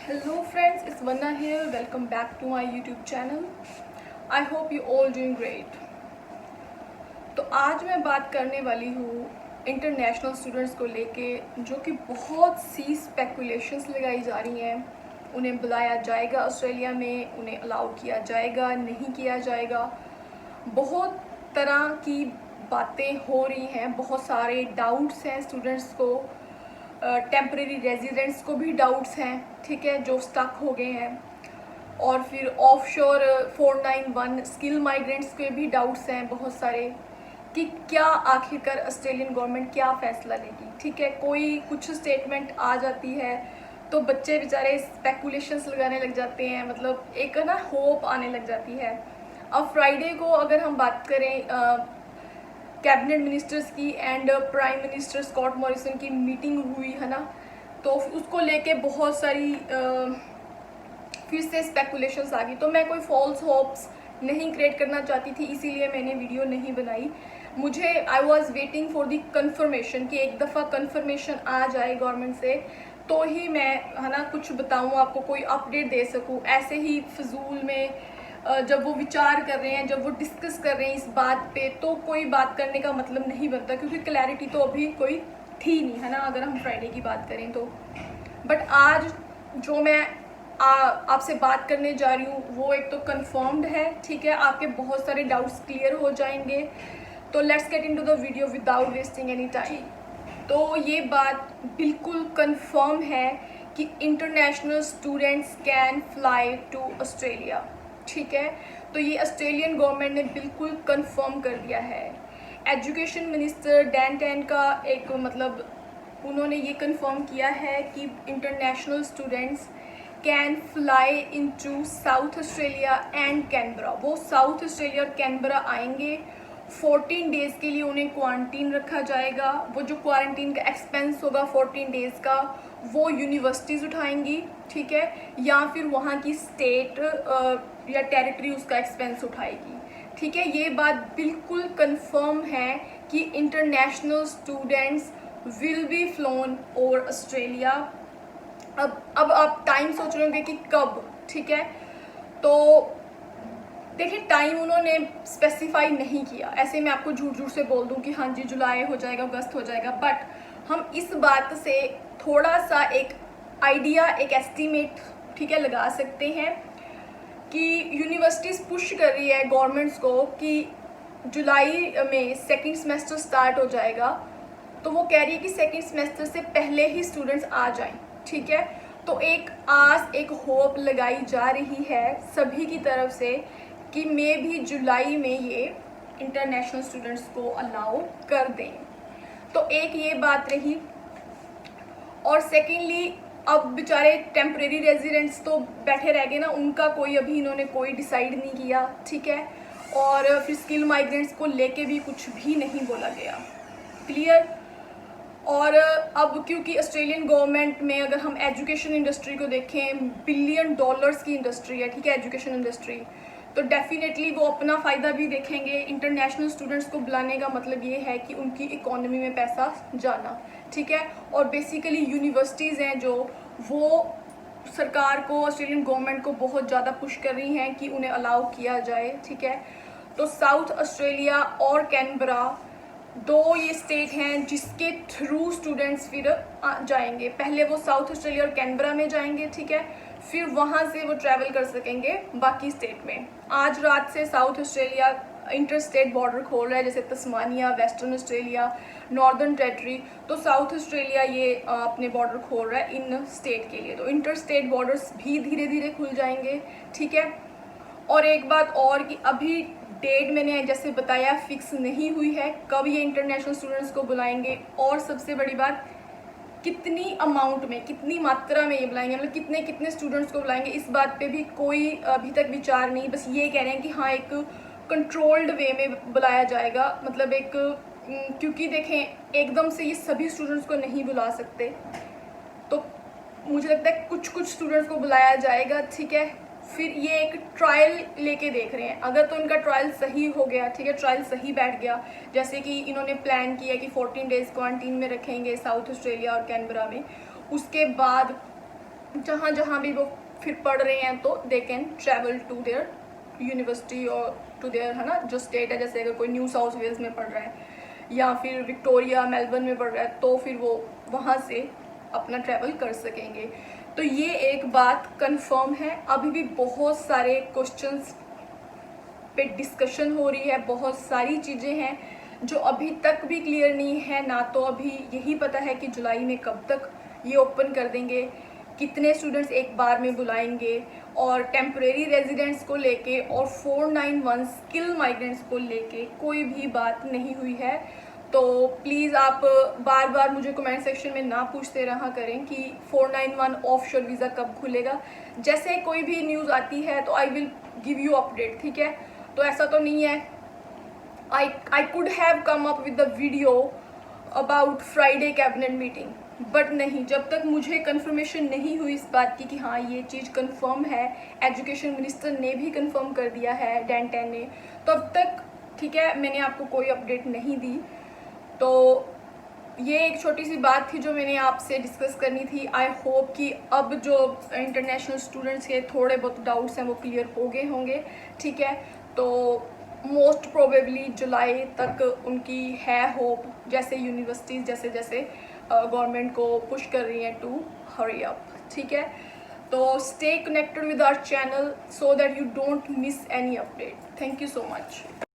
Hello friends, it's Vanna here. Welcome back to my YouTube channel. I hope you all doing great. तो आज मैं बात करने वाली हूँ इंटरनेशनल स्टूडेंट्स को लेके, जो कि बहुत सी स्पेकुलेशंस लगाई जा रही हैं। उन्हें बुलाया जाएगा ऑस्ट्रेलिया में, उन्हें अलाउ किया जाएगा, नहीं किया जाएगा। बहुत तरह की बातें हो रही हैं, बहुत सारे डाउट्स हैं स्टूडेंट्स को, टेम्परेरी रेजिडेंट्स को भी डाउट्स हैं, ठीक है, जो स्टक हो गए हैं। और फिर ऑफशोर 491 स्किल माइग्रेंट्स के भी डाउट्स हैं बहुत सारे, कि क्या आखिरकार ऑस्ट्रेलियन गवर्नमेंट क्या फ़ैसला लेगी। ठीक है, कोई कुछ स्टेटमेंट आ जाती है तो बच्चे बेचारे स्पेकुलेशंस लगाने लग जाते हैं, मतलब एक ना होप आने लग जाती है। अब फ्राइडे को अगर हम बात करें कैबिनेट मिनिस्टर्स की and prime minister Scott Morrison की मीटिंग हुई है ना, तो उसको लेके बहुत सारी फिर से स्पेकुलेशंस आ गई। तो मैं कोई फॉल्स होप्स नहीं क्रिएट करना चाहती थी, इसीलिए मैंने वीडियो नहीं बनाई। मुझे I was waiting for the confirmation कि एक दफ़ा कन्फर्मेशन आ जाए गवर्नमेंट से, तो ही मैं है ना कुछ बताऊँ आपको, कोई अपडेट दे सकूँ। ऐसे ही फजूल में जब वो विचार कर रहे हैं, जब वो डिस्कस कर रहे हैं इस बात पे, तो कोई बात करने का मतलब नहीं बनता, क्योंकि क्लैरिटी तो अभी कोई थी नहीं, है ना, अगर हम फ्राइडे की बात करें तो। बट आज जो मैं आपसे बात करने जा रही हूँ वो एक तो कंफर्म्ड है, ठीक है, आपके बहुत सारे डाउट्स क्लियर हो जाएंगे। तो let's get into the video without wasting any time. तो ये बात बिल्कुल कंफर्म है कि international students can fly to Australia, ठीक है। तो ये ऑस्ट्रेलियन गवर्नमेंट ने बिल्कुल कंफर्म कर दिया है। एजुकेशन मिनिस्टर डैन टैन का एक मतलब उन्होंने ये कंफर्म किया है कि international students can fly into south Australia and Canberra. वो साउथ ऑस्ट्रेलिया और कैनबरा आएंगे। 14 डेज़ के लिए उन्हें क्वारंटीन रखा जाएगा। वो जो क्वारंटीन का एक्सपेंस होगा 14 डेज़ का, वो यूनिवर्सिटीज़ उठाएंगी, ठीक है, या फिर वहाँ की स्टेट या टेरिटरी उसका एक्सपेंस उठाएगी, ठीक है। ये बात बिल्कुल कंफर्म है कि international students will be phloem over Australia. अब आप टाइम सोच रहे होंगे कि कब, ठीक है। तो देखिए, टाइम उन्होंने स्पेसिफाई नहीं किया। ऐसे मैं आपको झूठ झूठ से बोल दूं कि हाँ जी जुलाई हो जाएगा, अगस्त हो जाएगा, बट हम इस बात से थोड़ा सा एक आइडिया, एक एस्टीमेट, ठीक है, लगा सकते हैं कि यूनिवर्सिटीज़ पुश कर रही है गवर्नमेंट्स को कि जुलाई में सेकेंड सेमेस्टर स्टार्ट हो जाएगा। तो वो कह रही है कि सेकेंड सेमेस्टर से पहले ही स्टूडेंट्स आ जाएं, ठीक है। तो एक आस, एक होप लगाई जा रही है सभी की तरफ से कि मे भी जुलाई में ये इंटरनेशनल स्टूडेंट्स को अलाउ कर दें। तो एक ये बात रही। और सेकेंडली, अब बेचारे टेम्परेरी रेजिडेंट्स तो बैठे रह गए ना, उनका कोई अभी इन्होंने कोई डिसाइड नहीं किया, ठीक है। और फिर स्किल माइग्रेंट्स को लेके भी कुछ भी नहीं बोला गया, क्लियर। और अब क्योंकि ऑस्ट्रेलियन गवर्नमेंट में अगर हम एजुकेशन इंडस्ट्री को देखें, $बिलियन की इंडस्ट्री है, ठीक है, एजुकेशन इंडस्ट्री, तो डेफिनेटली वो अपना फ़ायदा भी देखेंगे। इंटरनेशनल स्टूडेंट्स को बुलाने का मतलब ये है कि उनकी इकोनॉमी में पैसा जाना, ठीक है। और बेसिकली यूनिवर्सिटीज़ हैं जो वो सरकार को, ऑस्ट्रेलियन गवर्नमेंट को बहुत ज़्यादा पुश कर रही हैं कि उन्हें अलाउ किया जाए, ठीक है। तो साउथ ऑस्ट्रेलिया और कैनबरा दो ये स्टेट हैं जिसके थ्रू स्टूडेंट्स फिर जाएंगे। पहले वो साउथ ऑस्ट्रेलिया और कैनबरा में जाएंगे, ठीक है, फिर वहाँ से वो ट्रैवल कर सकेंगे बाकी स्टेट में। आज रात से south Australia inter state border खोल रहा है, जैसे Tasmania, western Australia, northern territory. तो साउथ ऑस्ट्रेलिया ये अपने बॉर्डर खोल रहा है इन स्टेट के लिए। तो इंटर स्टेट बॉर्डर्स भी धीरे धीरे खुल जाएंगे, ठीक है। और एक बात और कि अभी डेट मैंने जैसे बताया फिक्स नहीं हुई है कब ये इंटरनेशनल स्टूडेंट्स को बुलाएंगे। और सबसे बड़ी बात, कितनी अमाउंट में, कितनी मात्रा में ये बुलाएंगे, मतलब कितने कितने स्टूडेंट्स को बुलाएंगे, इस बात पे भी कोई अभी तक विचार नहीं। बस ये कह रहे हैं कि हाँ एक कंट्रोल्ड वे में बुलाया जाएगा, मतलब एक क्योंकि देखें एकदम से ये सभी स्टूडेंट्स को नहीं बुला सकते, तो मुझे लगता है कुछ कुछ स्टूडेंट्स को बुलाया जाएगा, ठीक है। फिर ये एक ट्रायल लेके देख रहे हैं, अगर तो इनका ट्रायल सही हो गया, ठीक है, ट्रायल सही बैठ गया, जैसे कि इन्होंने प्लान किया कि 14 डेज़ क्वारंटीन में रखेंगे साउथ ऑस्ट्रेलिया और कैनबरा में, उसके बाद जहाँ जहाँ भी वो फिर पढ़ रहे हैं तो they can travel to their university और टू देयर, है ना, जो स्टेट है। जैसे अगर कोई न्यू साउथ वेल्स में पढ़ रहा है या फिर विक्टोरिया मेलबर्न में पढ़ रहा है तो फिर वो वहाँ से अपना ट्रैवल कर सकेंगे। तो ये एक बात कंफर्म है। अभी भी बहुत सारे क्वेश्चंस पे डिस्कशन हो रही है, बहुत सारी चीज़ें हैं जो अभी तक भी क्लियर नहीं है। ना तो अभी यही पता है कि जुलाई में कब तक ये ओपन कर देंगे, कितने स्टूडेंट्स एक बार में बुलाएंगे, और टेम्परेरी रेजिडेंट्स को लेके और 491 स्किल माइग्रेंट्स को लेके कोई भी बात नहीं हुई है। तो प्लीज़ आप बार बार मुझे कमेंट सेक्शन में ना पूछते रहा करें कि 491 ऑफशोर वीज़ा कब खुलेगा। जैसे कोई भी न्यूज़ आती है तो I will give you update, ठीक है। तो ऐसा तो नहीं है, I could have come up with the video about Friday cabinet meeting, but नहीं, जब तक मुझे कंफर्मेशन नहीं हुई इस बात की कि हाँ ये चीज़ कंफर्म है, एजुकेशन मिनिस्टर ने भी कंफर्म कर दिया है, डैन 10 ने, तब तक ठीक है मैंने आपको कोई अपडेट नहीं दी। तो ये एक छोटी सी बात थी जो मैंने आपसे डिस्कस करनी थी। आई होप कि अब जो इंटरनेशनल स्टूडेंट्स के थोड़े बहुत डाउट्स हैं वो क्लियर हो गए होंगे, ठीक है। तो मोस्ट प्रोबेबली जुलाई तक उनकी है होप, जैसे यूनिवर्सिटीज़ जैसे जैसे गवर्नमेंट को पुश कर रही हैं टू हरी अप, ठीक है। तो stay connected with our channel so that you don't miss any update. Thank you so much.